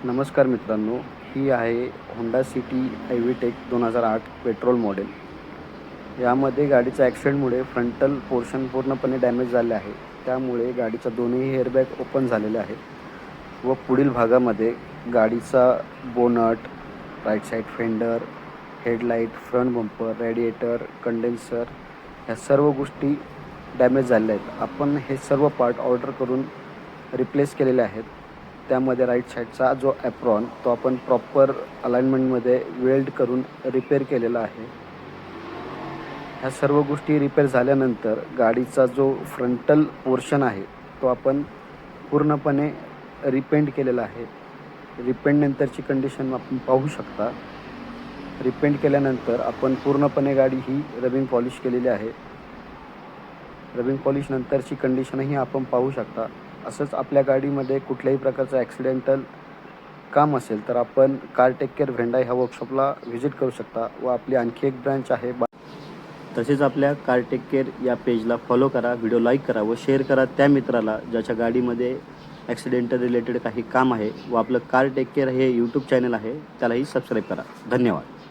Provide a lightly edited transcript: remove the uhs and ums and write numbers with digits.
नमस्कार मित्रांनो, ही आहे होंडा सिटी आयव्हीटेक 2008 पेट्रोल मॉडेल. यामध्ये गाडीच्या ॲक्सिडेंटमुळे फ्रंटल पोर्शन पूर्णपणे डॅमेज झाले आहे. त्यामुळे गाडीचा दोन्ही एअरबॅग ओपन झालेले आहेत व पुढील भागामध्ये गाडीचा bonnet, right side fender, headlight, front bumper, radiator, condenser ह्या सर्व गोष्टी डॅमेज झालेल्या आहेत. आपण हे सर्व पार्ट ऑर्डर करून रिप्लेस केलेले आहेत. त्यामध्ये राईट साईडचा जो ॲप्रॉन तो आपण प्रॉपर अलाइनमेंटमध्ये वेल्ड करून रिपेअर केलेला आहे. ह्या सर्व गोष्टी रिपेअर झाल्यानंतर गाडीचा जो फ्रंटल पोर्शन आहे तो आपण पूर्णपणे रिपेंट केलेला आहे. रिपेंटनंतरची कंडिशन आपण पाहू शकता. रिपेंट केल्यानंतर आपण पूर्णपणे गाडी ही रबिंग पॉलिश केलेली आहे. रबिंग पॉलिश नंतरची कंडिशनही आपण पाहू शकता. असंच आपल्या गाडीमध्ये कुठल्याही प्रकारचं ॲक्सिडेंटल काम असेल तर आपण कार टेक केअर व्हेंडाय ह्या वर्कशॉपला व्हिजिट करू शकता व आपली आणखी एक ब्रँच आहे. तसेच आपल्या कार टेक केअर या पेजला फॉलो करा, व्हिडिओ लाईक करा व शेअर करा त्या मित्राला ज्याच्या गाडीमध्ये ॲक्सिडेंटल रिलेटेड काही काम आहे व आपलं कार टेक केअर हे यूट्यूब चॅनल आहे त्यालाही सबस्क्राईब करा. धन्यवाद.